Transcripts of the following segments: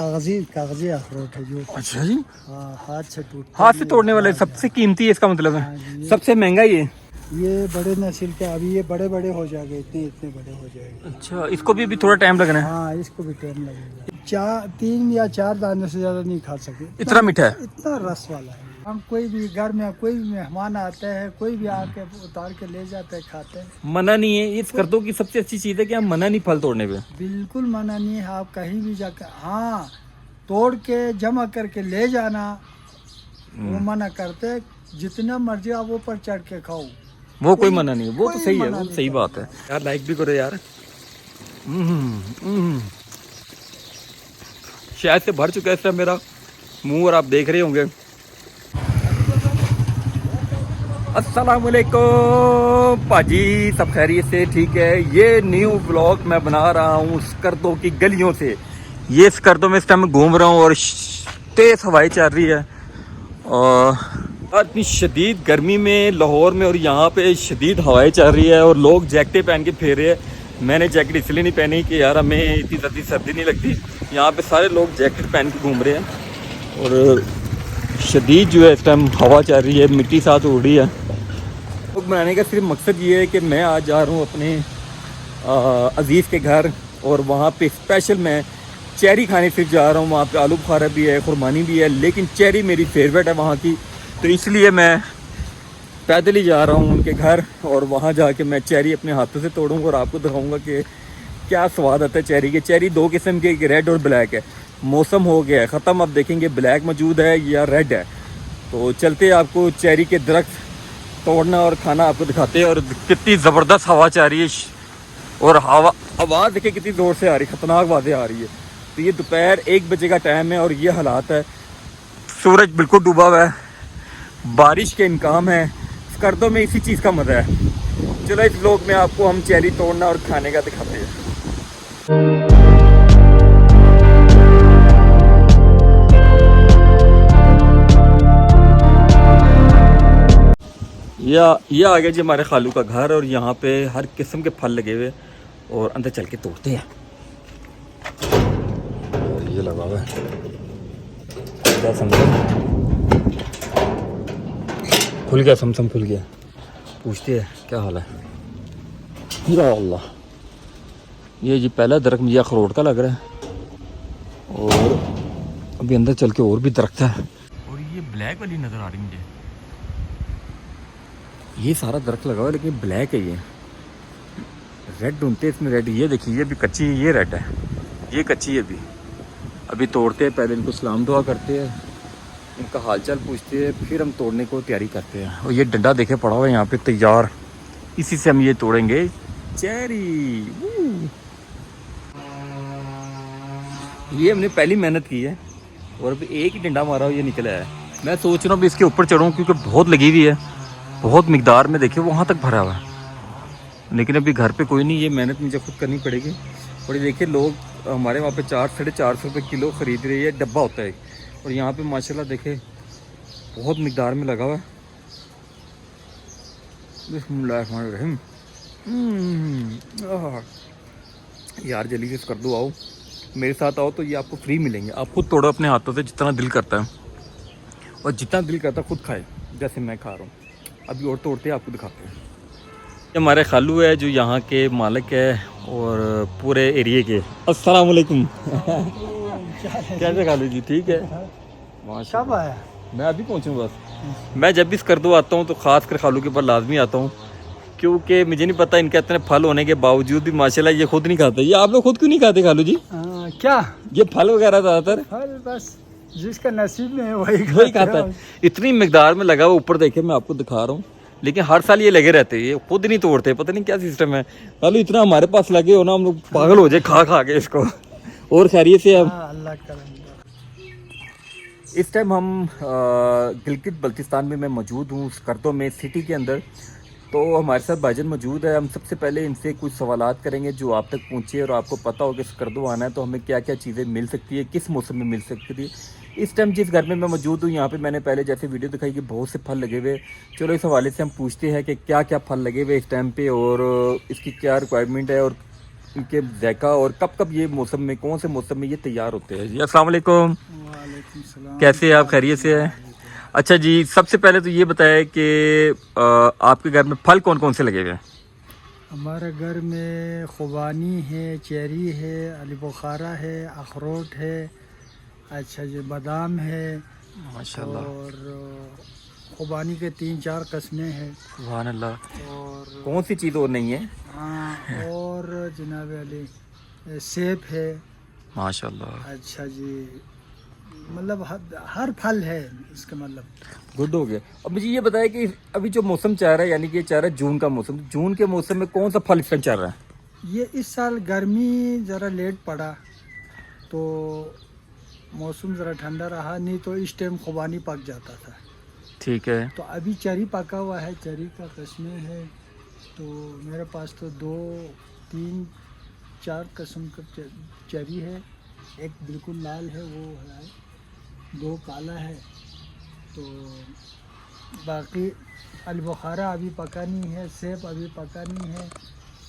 कागजी कागजी अखरोट है जो। अच्छा जी, हाँ, हाथ से टूटता हाथ से नहीं है। तोड़ने वाले हाँ, सबसे कीमती है, इसका मतलब हाँ है जी, सबसे महंगा ये बड़े नस्ल के, अभी ये बड़े बड़े हो जाएंगे, इतने इतने बड़े हो जाएंगे। अच्छा, इसको भी अभी थोड़ा टाइम लगना है। हाँ, इसको भी टाइम लगेगा। 3 या 4 दाने से ज़्यादा नहीं खा सकते, इतना मीठा है। इतना रस वाला है। हम कोई भी घर में कोई भी मेहमान आते हैं, कोई भी आके उतार के ले जाते हैं, खाते हैं। मना नहीं है, ये स्कर्दो की सबसे अच्छी चीज है कि हम मना नहीं फल तोड़ने पे। बिल्कुल मना नहीं है, आप कहीं भी जाकर, हाँ, तोड़ के जमा करके ले जाना, वो मना करते। जितना मर्जी आप ऊपर चढ़ के खाओ, वो कोई मना नहीं है, वो तो कोई सही है, मना वो नहीं सही बात है करेगा। यार। लाइक भी करो यार। शायद से भर चुका है इस टाइम मेरा मुंह, और आप देख रहे होंगे। अस्सलाम वालेकुम पाजी, सब खैरियत से? ठीक है, ये न्यू व्लॉग मैं बना रहा हूँ स्कर्दो की गलियों से। ये स्कर्दो में इस टाइम घूम रहा हूँ और तेज हवाएं चल रही है, और इतनी शदीद गर्मी में लाहौर में, और यहाँ पे शदीद हवाएं चल रही है और लोग जैकेटें पहन के फिर रहे हैं। मैंने जैकेट इसलिए नहीं पहनी कि यार हमें इतनी जल्दी सर्दी नहीं लगती। यहाँ पे सारे लोग जैकेट पहन के घूम रहे हैं और शदीद जो है इस टाइम हवा चल रही है, मिट्टी साथ उड़ रही है। लोग बनाने का सिर्फ मकसद ये है कि मैं आज जा रहा हूँ अपने अज़ीज़ के घर, और वहाँ पे स्पेशल मैं चेरी खाने सिर्फ जा रहा हूँ। वहाँ पे आलू बुखारा भी है, खुरमानी भी है, लेकिन चेरी मेरी फेवरेट है वहाँ की, तो इसलिए मैं पैदल ही जा रहा हूँ उनके घर, और वहाँ जाके मैं चेरी अपने हाथों से तोड़ूँगा और आपको दिखाऊँगा कि क्या स्वाद आता है चेरी के। चेरी 2 किस्म के, एक रेड और ब्लैक है। मौसम हो गया है ख़त्म, अब देखेंगे ब्लैक मौजूद है या रेड है। तो चलते आपको चेरी के दरख्त तोड़ना और खाना आपको दिखाते हैं। और कितनी ज़बरदस्त हवा चल रही है, और हवा आवाज़ देखिए कितनी ज़ोर से आ रही है, ख़तरनाक आवाज़ें आ रही है। तो ये दोपहर 1 बजे का टाइम है और ये हालात है। सूरज बिल्कुल डूबा हुआ है, बारिश के इम्कान है। स्कर्दो में इसी चीज़ का मज़ा है। चलो इस व्लॉग में आपको हम चेरी तोड़ना और खाने का दिखाते हैं। ये आ गया जी हमारे खालू का घर, और यहाँ पे हर किस्म के फल लगे हुए, और अंदर चल के तोड़ते हैं। ये लगा हुआ है, क्या समझो, खुल गया, समसम खुल गया। पूछते हैं क्या हाल है। या अल्लाह, ये जी पहला दरख्त मुझे अखरोट का लग रहा है, और अभी अंदर चल के और भी दरख्त है। और ये ब्लैक वाली नज़र आ रही मुझे, ये सारा दरख्त लगा हुआ है लेकिन ब्लैक है। ये रेड ढूंढते हैं इसमें, रेड। ये देखिए ये भी कच्ची है, ये रेड है, ये कच्ची है। अभी तोड़ते हैं, पहले इनको सलाम दुआ करते हैं, इनका हालचाल पूछते हैं, फिर हम तोड़ने को तैयारी करते हैं। और ये डंडा देखे पड़ा हुआ है यहाँ पे तैयार, इसी से हम ये तोड़ेंगे चेरी। ये हमने पहली मेहनत की है, और अभी एक ही डंडा मारा हुआ ये निकला है। मैं सोच रहा हूँ इसके ऊपर चढ़ूँ, क्योंकि बहुत लगी हुई है, बहुत मिकदार में। देखिए वहाँ तक भरा हुआ है, लेकिन अभी घर पे कोई नहीं, ये मेहनत मुझे खुद करनी पड़ेगी। और ये देखिए लोग हमारे वहाँ पे 400-450 रुपये किलो ख़रीद रहे हैं, डब्बा होता है। और यहाँ पे माशाल्लाह देखे बहुत मिकदार में लगा हुआ है। बिस्मिल्लाहिर्रहमानिर्रहीम। यार जल्दी से कर दो, आओ मेरे साथ आओ, तो ये आपको फ्री मिलेंगे। आप खुद तोड़ो अपने हाथों से, जितना दिल करता है, और जितना दिल करता है खुद खाए, जैसे मैं खा रहा हूँ। अभी और तोड़ते हैं, आपको दिखाते हैं। हमारे खालू है जो यहाँ के मालिक है, और पूरे एरिए के। अस्सलाम वालेकुम। कैसे खालू जी, ठीक है? कब आया? मैं अभी पहुँचूँ बस। मैं जब भी स्कर्दो आता हूँ तो ख़ास कर खालू के ऊपर लाजमी आता हूँ, क्योंकि मुझे नहीं पता इनके इतने फल होने के बावजूद भी माशाल्लाह ये खुद नहीं खाते। ये आप लोग खुद क्यों नहीं खाते खालू जी? क्या ये फल वगैरह ज़्यादातर फल बस जिसका नसीब में है वही खाता है। इतनी मिकदार में लगा हुआ, ऊपर देखे मैं आपको दिखा रहा हूँ, लेकिन हर साल ये लगे रहते हैं, ये खुद नहीं तोड़ते। पता नहीं क्या सिस्टम है। खालू इतना हमारे पास लगे हो ना, हम लोग पागल हो जाए खा खा के इसको। और खैरियत से? अब अल्लाह करम। इस टाइम हम गिलगित बल्तिस्तान में मैं मौजूद हूँ, स्कर्दो में सिटी के अंदर। तो हमारे साथ भाईजान मौजूद है। हम सबसे पहले इनसे कुछ सवालात करेंगे जो आप तक पहुँचे, और आपको पता हो कि स्कर्दो आना है तो हमें क्या क्या चीज़ें मिल सकती है, किस मौसम में मिल सकती है। इस टाइम जिस घर में मैं मौजूद हूँ, यहाँ पे मैंने पहले जैसे वीडियो दिखाई कि बहुत से फल लगे हुए। चलो इस हवाले से हम पूछते हैं कि क्या क्या फल लगे हुए इस टाइम पे, और इसकी क्या रिक्वायरमेंट है, और इनके जायका और कब कब ये मौसम में, कौन से मौसम में ये तैयार होते हैं। जी अस्सलाम वालेकुम, वालेकुम सलाम। कैसे हैं आप, खैरियत से हैं? अच्छा जी, सबसे पहले तो ये बताएं कि आपके घर में फल कौन कौन से लगे हुए हैं? हमारे घर में खुबानी है, चेरी है, अली बुखारा है, अखरोट है, अच्छा जी बादाम है, माशाल्लाह, और खुबानी के 3-4 किस्में हैं। सुभान अल्लाह। और कौन सी चीज़ और नहीं है? हाँ, और जनाब अली सेब है। माशाल्लाह, अच्छा जी, मतलब हर फल है इसका मतलब। गुड हो गया। अब मुझे ये बताएं कि अभी जो मौसम चल रहा है, यानी कि ये चल रहा है जून का मौसम, तो जून के मौसम में कौन सा फल इस टाइम चल रहा है? ये इस साल गर्मी ज़रा लेट पड़ा तो मौसम ज़रा ठंडा रहा, नहीं तो इस टाइम खुबानी पक जाता था। ठीक है। तो अभी चेरी पका हुआ है, चेरी का किस्में है। तो मेरे पास तो 2-3-4 किस्म का चेरी है। एक बिल्कुल लाल है, वो है, 2 काला है। तो बाकी अलबुखारा अभी पका नहीं है, सेब अभी पका नहीं है।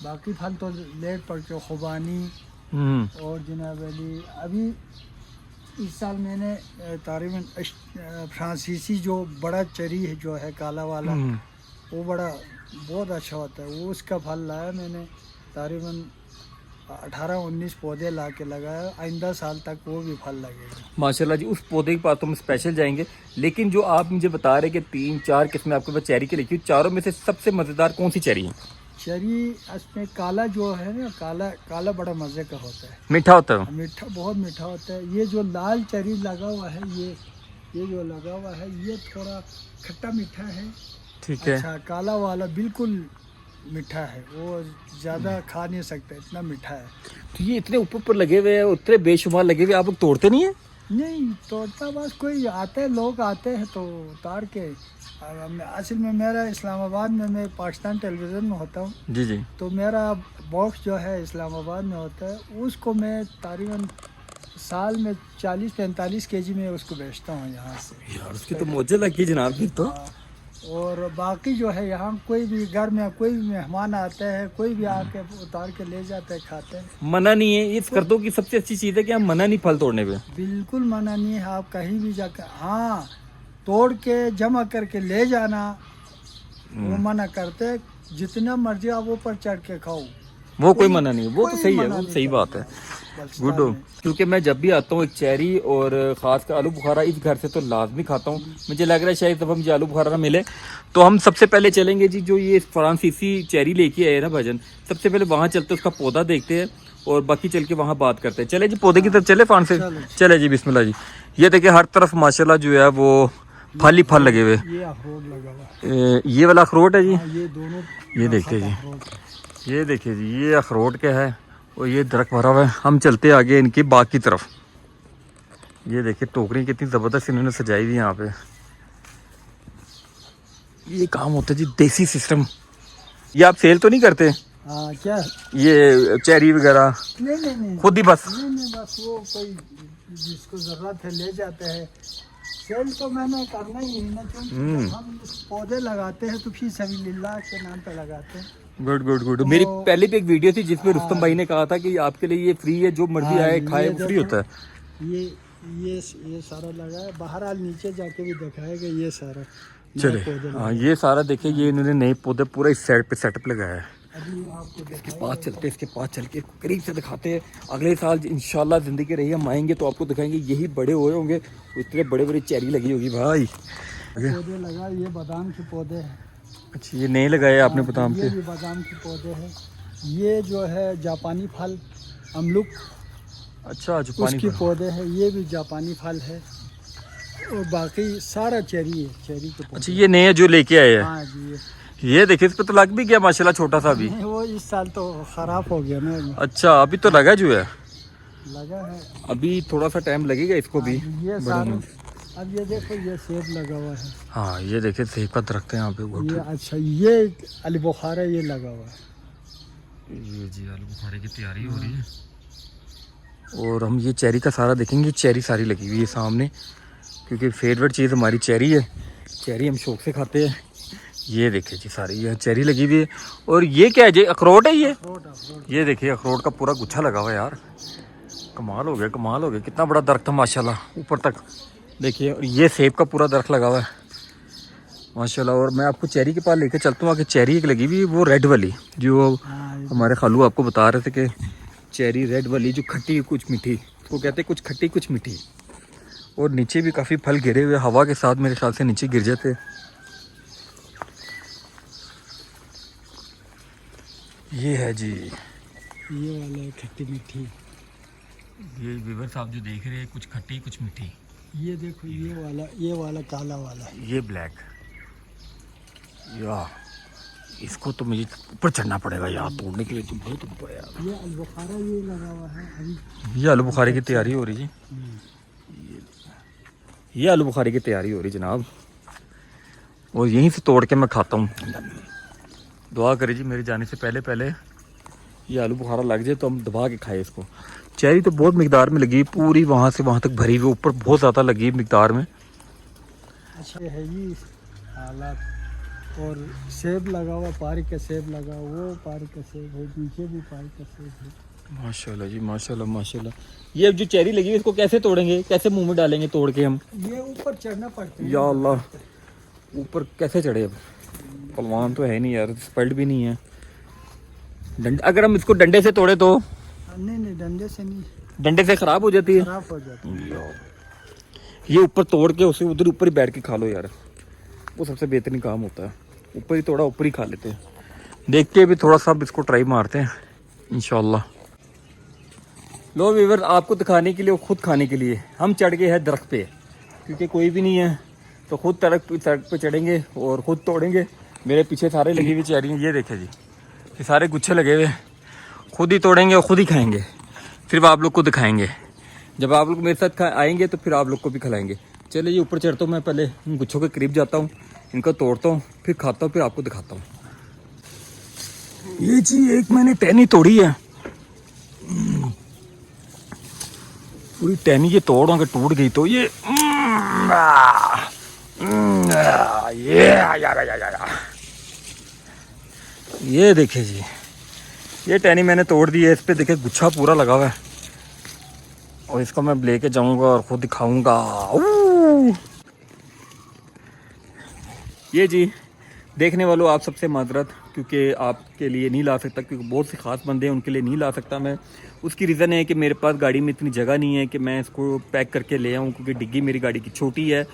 बाकी फल तो लेट पड़ के खुबानी और जनाब अली अभी इस साल मैंने तकरीबन फ्रांसीसी जो बड़ा चेरी है जो है काला वाला, वो बहुत अच्छा होता है, वो उसका फल लाया मैंने। तकरीबन 18-19 पौधे ला के लगाया, आइंदा साल तक वो भी फल लगेगा माशाल्लाह जी। उस पौधे के पास तो हम स्पेशल जाएंगे, लेकिन जो आप मुझे बता रहे कि 3-4 किस्में आपके पास चेरी की लिखी हुई, चारों में से सबसे मज़ेदार कौन सी चेरी है? चेरी इसमें काला जो है ना, काला बड़ा मज़े का होता है, मीठा होता है? मीठा, बहुत मीठा होता है। ये जो लाल चेरी लगा हुआ है, ये जो लगा हुआ है, ये थोड़ा खट्टा मीठा है। ठीक है। अच्छा, काला वाला बिल्कुल मीठा है, वो ज़्यादा खा नहीं सकता, इतना मीठा है। तो ये इतने ऊपर ऊपर लगे हुए हैं, उतने बेशुमार लगे हुए, आप लोग तोड़ते नहीं है? नहीं तोड़ता, बस कोई आते लोग आते हैं तो उतार के। असल में मेरा इस्लामाबाद में, मैं पाकिस्तान टेलीविज़न में होता हूँ, जी जी। तो मेरा बॉक्स जो है इस्लामाबाद में होता है, उसको मैं तकरीबन साल में 40-45 केजी में उसको बेचता हूँ यहाँ से। यार उसकी तो मौजे लगी जनाब फिर तो। हाँ, और बाकी जो है यहाँ कोई भी घर में कोई भी मेहमान आते हैं, कोई भी आके उतार के ले जाते हैं, खाते हैं। मना नहीं है, इस करतों की सबसे अच्छी चीज़ है कि हम मना नहीं फल तोड़ने पे। बिल्कुल मना नहीं है, आप कहीं भी जाकर, हाँ, तोड़ के जमा करके ले जाना, वो मना करते। जितना मर्जी आप ऊपर चढ़ के खाओ, वो कोई मना नहीं है, वो तो कोई सही है, मना वो नहीं सही करता बात है। बल्चिस्तान गुड हो। में। क्योंकि मैं जब भी आता हूँ एक चेरी और खासकर आलू बुखारा इस घर से तो लाजमी खाता हूँ। मुझे लग रहा है शायद जब मुझे आलू बुखारा ना मिले तो हम सबसे पहले चलेंगे जी, जो ये फ्रांसीसी चेरी लेके आए ना भजन, सबसे पहले वहाँ चलते उसका पौधा देखते हैं और बाकी चल के वहाँ बात करते हैं। चले जी पौधे की तरफ चले फ्रांसीसी। चले जी, बिस्मिल्लाह जी। ये देखिए हर तरफ माशाल्लाह जो है वो फल ही फल लगे हुए। ये अखरोट लगा हुआ है। ये वाला अखरोट है जी। हाँ, ये दोनों, ये देखिए जी, ये देखिए जी, ये अखरोट के है और ये दरख्त भरा हुआ है। हम चलते आगे इनकी बाग की तरफ। ये देखिए टोकरी कितनी ज़बरदस्त इन्होंने सजाई हुई यहाँ पे। ये काम होता है जी देसी सिस्टम। ये आप सेल तो नहीं करते? हाँ, क्या? ये चेरी वगैरह नहीं खुद ही बस? नहीं, बस वो कोई जिसको ज़रूरत है ले जाते हैं। सेल तो मैंने करना ही है ना, क्योंकि हम पौधे लगाते हैं तो फिर सबिलिल्लाह के नाम पे लगाते हैं। Good good good. मेरी पहले भी एक वीडियो थी जिसमें रुस्तम भाई ने कहा था कि आपके लिए ये फ्री है, जो मर्जी आए खाए, वो फ्री होता है। ये सारा लगा है, बहरहाल नीचे जाके भी दिखाएगा ये सारा। चले हाँ, ये सारा देखिए, ये इन्होंने नए पौधे पूरा इस साइड पे सेटअप लगाया है। अभी आपको इसके पास चलते, इसके पास चल के करीब से दिखाते हैं। अगले साल इंशाल्लाह जिंदगी रही हम आएंगे तो आपको दिखाएंगे। यही बड़े हुए होंगे, इतने बड़े बड़े चेरी लगी होगी भाई। पौधे लगा, ये बादाम के पौधे हैं। अच्छा, ये नहीं लगाए आपने बादाम ये के? भी बादाम के पौधे हैं। ये जो है जापानी फल अमलुक, अच्छा, जो पानी उसके पौधे हैं। ये भी जापानी फल है और बाकी सारा चेरी है, चेरी के पौधे। अच्छा, ये नए जो लेके आए हैं। हाँ जी, ये देखिए इस पे तो लग भी गया माशाल्लाह, छोटा सा भी। वो इस साल तो खराब हो गया ना। अच्छा, अभी तो लगा जो है, लगा है, अभी थोड़ा सा टाइम लगेगा इसको भी। ये सारे। अब ये देखो, ये सेब लगा हुआ है। हाँ, ये देखिए सेब का दरख्त है यहाँ पे। ये अच्छा, ये अली बुखारा ये लगा हुआ है। ये जी आलू बुखारे की तैयारी हो रही है। और हम ये चेरी का सारा देखेंगे। चेरी सारी लगी हुई है सामने, क्योंकि फेवरेट चीज़ हमारी चेरी है। चेरी हम शौक से खाते हैं, ये देखिए जी सारी ये चेरी लगी हुई है। और ये क्या है जी, अखरोट है ये? अखरोट। ये देखिए अखरोट का पूरा गुच्छा लगा हुआ है यार। कमाल हो गया, कमाल हो गया। कितना बड़ा दरख्त है माशाल्लाह ऊपर तक। देखिए और ये सेब का पूरा दरख्त लगा हुआ है माशाल्लाह। और मैं आपको चेरी के पास लेके चलता हूँ। आगे चेरी एक लगी हुई है, वो रेड वाली जो हमारे खालू आपको बता रहे थे कि चेरी रेड वाली जो खट्टी कुछ मीठी, वो कहते हैं कुछ खट्टी कुछ मीठी। और नीचे भी काफ़ी फल गिरे हुए, हवा के साथ मेरे ख्याल से नीचे गिर जाते। ये है जी, ये वाला है खट्टी मीठी। ये व्यूअर साहब जो देख रहे हैं, कुछ खट्टी कुछ मीठी। ये देखो ये वाला काला वाला है। ये ब्लैक या इसको तो मुझे ऊपर चढ़ना पड़ेगा यार, तोड़ने के लिए तो बहुत ऊपर है यार। ये अलबुखारा ये लगा हुआ है अभी। ये आलू बुखारे की तैयारी हो रही जी। ये आलू बुखारे की तैयारी हो रही जनाब। और यहीं से तोड़ के मैं खाता हूँ। दुआ करिए जी मेरे जाने से पहले पहले ये आलू बुखारा लग जाए तो हम दबा के खाए इसको। चेरी तो बहुत मिकदार में लगी, पूरी वहाँ से वहाँ तक भरी हुई, ऊपर बहुत ज़्यादा लगी मिकदार में। अच्छा है ये हालात। और सेब लगा हुआ, पार्क का सेब लगा हुआ, वो पार्क का सेब है, पीछे भी पार्क का सेब है। माशाल्लाह जी माशाल्लाह माशाल्लाह। ये जो चेरी लगी है इसको कैसे तोड़ेंगे, कैसे मुंह में डालेंगे तोड़ के हम? ये ऊपर चढ़ना पड़ता है। या अल्लाह, ऊपर कैसे चढ़े? अब पलवान तो है नहीं यार, स्पल्ट भी नहीं है। अगर हम इसको डंडे से तोड़े तो? नहीं डंडे से नहीं, डंडे से खराब हो जाती है। खराब हो जाती है। ये ऊपर तोड़ के उसे उधर ऊपर ही बैठ के खा लो यार, वो सबसे बेहतरीन काम होता है। ऊपर ही तोड़ा ऊपर ही खा लेते हैं। देख के भी थोड़ा सा इसको ट्राई मारते हैं इंशाल्लाह। लो व्यूअर, आपको दिखाने के लिए और ख़ुद खाने के लिए हम चढ़ गए हैं दरख्त पे, क्योंकि कोई भी नहीं है तो खुद सड़क पे चढ़ेंगे और ख़ुद तोड़ेंगे। मेरे पीछे सारे लगी हुई चेरी, ये देखे जी, ये सारे गुच्छे लगे हुए, खुद ही तोड़ेंगे और ख़ुद ही खाएंगे। सिर्फ आप लोग को दिखाएंगे। जब आप लोग मेरे साथ आएंगे तो फिर आप लोग को भी खिलाएंगे। चलिए ऊपर चढ़ता हूँ, मैं पहले इन गुच्छों के करीब जाता हूँ, इनको तोड़ता हूँ, फिर खाता हूँ, फिर आपको दिखाता हूँ। ये जी एक मैंने टहनी तोड़ी है, पूरी टहनी ये तोड़ के टूट गई तो ये ये देखे जी, ये टहनी मैंने तोड़ दी है। इस पे देखे गुच्छा पूरा लगा हुआ है और इसको मैं लेके जाऊंगा और खुद दिखाऊंगा। ये जी देखने वालों आप सबसे माजरत, क्योंकि आपके लिए नहीं ला सकता, क्योंकि बहुत से ख़ास बंदे हैं उनके लिए नहीं ला सकता मैं। उसकी रीज़न है कि मेरे पास गाड़ी में इतनी जगह नहीं है कि मैं इसको पैक करके ले आऊँ, क्योंकि डिग्गी मेरी गाड़ी की छोटी है।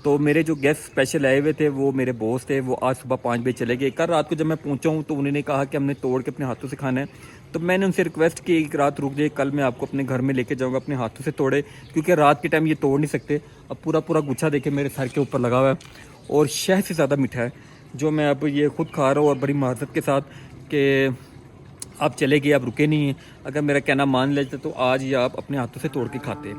तो मेरे जो गेस्ट स्पेशल आए हुए थे वो मेरे बॉस थे, वो आज सुबह 5 बजे चले गए। कल रात को जब मैं पहुंचा हूं तो उन्होंने कहा कि हमने तोड़ के अपने हाथों से खाना है। तो मैंने उनसे रिक्वेस्ट की एक रात रुक जाए, कल मैं आपको अपने घर में लेके जाऊंगा अपने हाथों से तोड़े, क्योंकि रात के टाइम ये तोड़ नहीं सकते। अब पूरा पूरा गुच्छा देखे मेरे सर के ऊपर लगा हुआ है और शहद से ज़्यादा मीठा है, जो मैं अब ये खुद खा रहा हूँ और बड़ी माजरत के साथ कि आप चले गए, आप रुके नहीं हैं। अगर मेरा कहना मान लेते तो आज ही आप अपने हाथों से तोड़ के खाते।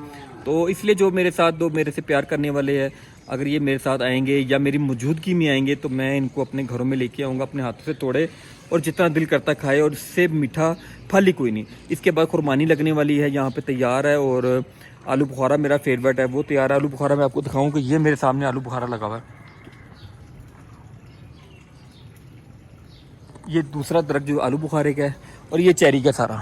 तो इसलिए जो मेरे साथ दो मेरे से प्यार करने वाले हैं, अगर ये मेरे साथ आएंगे या मेरी मौजूदगी में आएंगे तो मैं इनको अपने घरों में लेके आऊँगा, अपने हाथों से तोड़े और जितना दिल करता खाए। और इससे मीठा फल ही कोई नहीं। इसके बाद कुर्बानी लगने वाली है, यहाँ पे तैयार है। और आलू बुखारा मेरा फेवरेट है, वो तैयार है। आलू बुखारा मैं आपको दिखाऊँ कि ये मेरे सामने आलू बुखारा लगा हुआ है। ये दूसरा दरख्त जो आलू बुखारे का है और ये चेरी का सारा।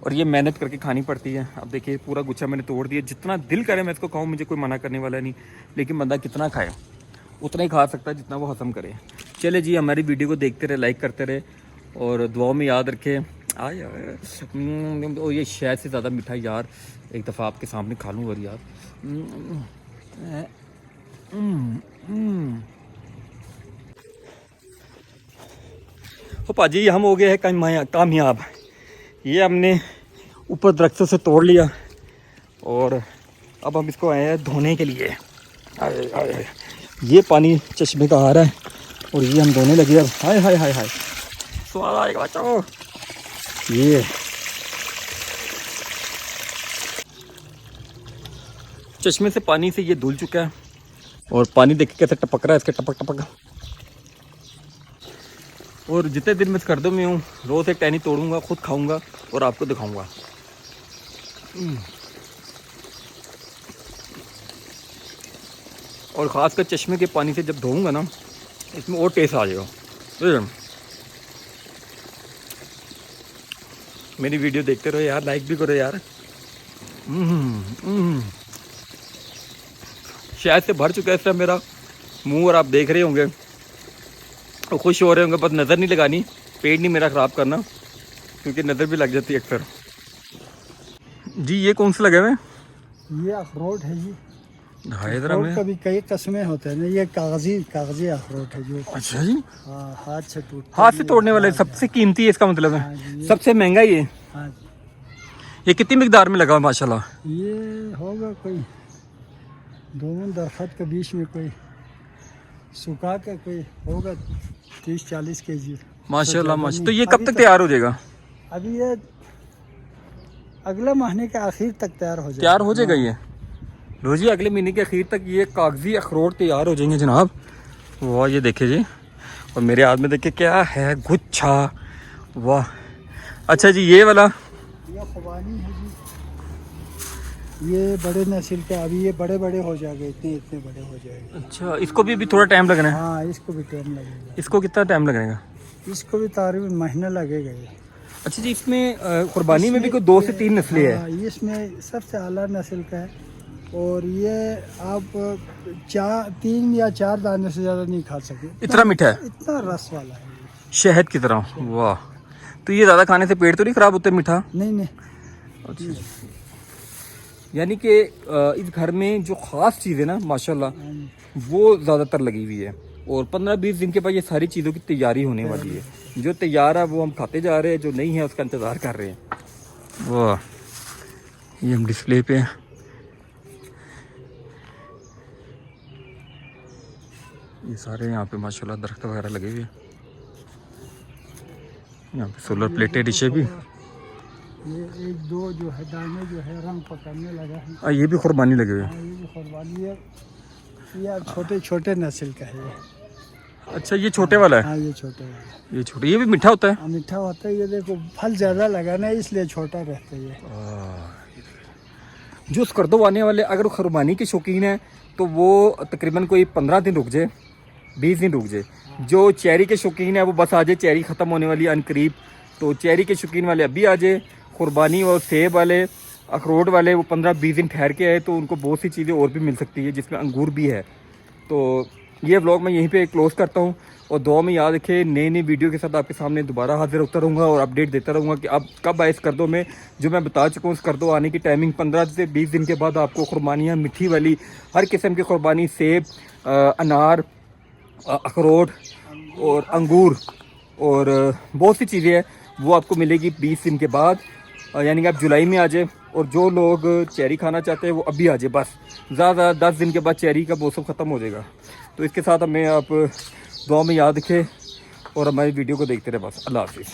और ये मेहनत करके खानी पड़ती है। अब देखिए पूरा गुच्छा मैंने तोड़ दिया, जितना दिल करे मैं इसको खाऊं, मुझे कोई मना करने वाला नहीं। लेकिन बंदा कितना खाए उतना ही खा सकता है जितना वो हजम करे। चले जी, हमारी वीडियो को देखते रहे, लाइक करते रहे और दुआओं में याद रखे। और ये शहद से ज़्यादा मीठा यार, एक दफ़ा आपके सामने खा लूँ और यार। तो पाजी हम हो गए हैं कामयाब। ये हमने ऊपर दरख्तों से तोड़ लिया और अब हम इसको आए हैं धोने के लिए। ये पानी चश्मे का आ रहा है और ये हम धोने लगे। अब हाय हाय हाय हाय, स्वाद आएगा बच्चों। ये चश्मे से पानी से ये धुल चुका है और पानी देख कैसे टपक रहा है, इसके टपक टपक। और जितने दिन मैं स्कर्दों में हूँ रोज़ एक टहनी तोड़ूंगा, खुद खाऊंगा और आपको दिखाऊंगा। और ख़ासकर चश्मे के पानी से जब धोऊंगा ना, इसमें और टेस्ट आ जाएगा। तो मेरी वीडियो देखते रहो यार, लाइक भी करो यार। शायद से भर चुका है इस टाइम मेरा मुंह, और आप देख रहे होंगे और खुश हो रहे होंगे, बस नज़र नहीं लगानी, पेट नहीं मेरा ख़राब करना, क्योंकि नज़र भी लग जाती है अक्सर। जी ये कौन से लगे हुए हैं? ये अखरोट है जी। इधर अखरोट का भी कई किस्में होते हैं ना, ये कागजी अखरोट है जो। अच्छा जी, हाँ, हाथ से तोड़ने वाले सबसे कीमती है, इसका मतलब है। हाँ जी, सबसे महंगा ये। हाँ, ये कितनी मिकदार में लगा हुआ माशाल्लाह? ये होगा कोई दोनों दरख्त के बीच में, कोई सुखा के कोई होगा 30-40 केजी माशाल्लाह माशाल्लाह। तो ये कब तक तैयार हो जाएगा? अभी ये अगले महीने के आखिर तक तैयार हो जाएगा। तैयार हो जाएगा ये रोजी, अगले महीने के आखिर तक ये कागजी अखरोट तैयार हो जाएंगे जनाब। वाह ये देखिए जी, और मेरे हाथ में देखिए क्या है, गुच्छा। वाह अच्छा जी, ये वाला ये खुबानी है जी, ये बड़े नस्ल के, अभी ये बड़े बड़े हो जाएंगे, इतने बड़े हो जाएंगे। अच्छा, इसको भी अभी थोड़ा टाइम लगना है? हाँ, इसको भी टाइम लगेगा। इसको कितना टाइम लगेगा? इसको भी तकरीबन महीना लगेगा ये। अच्छा जी, इसमें कुर्बानी में भी कोई 2 से 3 नस्लें है? हाँ, इसमें सबसे आला नस्ल का है, और ये आप 3 या 4 दाने से ज़्यादा नहीं खा सकते। इतना मीठा है, इतना रस वाला है, शहद की तरह। वाह, तो ये ज़्यादा खाने से पेट तो नहीं खराब होते मीठा? नहीं। अच्छा, यानी कि इस घर में जो ख़ास चीज़ है ना माशाल्लाह, वो ज़्यादातर लगी हुई है, और 15-20 दिन के बाद ये सारी चीज़ों की तैयारी होने वाली है। जो तैयार है वो हम खाते जा रहे हैं, जो नहीं है उसका इंतज़ार कर रहे हैं। वाह, ये हम डिस्प्ले पे हैं। ये सारे यहाँ पे माशाल्लाह दरख्त वगैरह लगे हुए हैं। यहाँ पे सोलर प्लेटें डिशे भी। ये 1-2 जो है दाने जो है रंग पकड़ने लगा है। ये भी कुर्बानी लगे हुए हैं। हाँ, ये भी कुर्बानी है, ये छोटे छोटे नस्ल का है ये। अच्छा, ये छोटे वाला है? हाँ, ये छोटे वाला है। ये छोटे, ये भी मीठा होता है? हाँ, मीठा होता है। ये देखो फल ज़्यादा लगाना है, इसलिए छोटा रहता है ये। जो स्कर्दो आने वाले अगर कुर्बानी के शौकीन है तो वो तकरीबन कोई 15 दिन रुक जाए, 20 दिन रुक जाए। जो चेरी के शौकीन है वो बस आ जाए, चेरी ख़त्म होने वाली है अनकरीब, तो चेरी के शौकीन वाले अभी आ जाए। कुर्बानी और सेब वाले, अखरोट वाले वो 15-20 दिन ठहर के आए, तो उनको बहुत सी चीज़ें और भी मिल सकती है, जिसमें अंगूर भी है। तो ये व्लॉग मैं यहीं पे क्लोज़ करता हूँ, और दुआ में याद रखें, नई वीडियो के साथ आपके सामने दोबारा हाजिर होता रहूँगा और अपडेट देता रहूँगा कि अब कब आए स्कर्दो में। जो मैं बता चुका हूँ, स्कर्दो आने की टाइमिंग 15 से 20 दिन के बाद आपको कुर्बानियाँ मीठी वाली हर किस्म की कुर्बानी, सेब, अनार, अखरोट और अंगूर और बहुत सी चीज़ें हैं, वो आपको मिलेगी 20 दिन के बाद। यानी कि आप जुलाई में आ जाए, और जो लोग चेरी खाना चाहते हैं वो अभी आ जाए, बस ज़्यादा 10 दिन के बाद चेरी का मौसम ख़त्म हो जाएगा। तो इसके साथ हमें आप दुआ में याद रखें और हमारी वीडियो को देखते रहे। बस अल्लाह हाफिज़।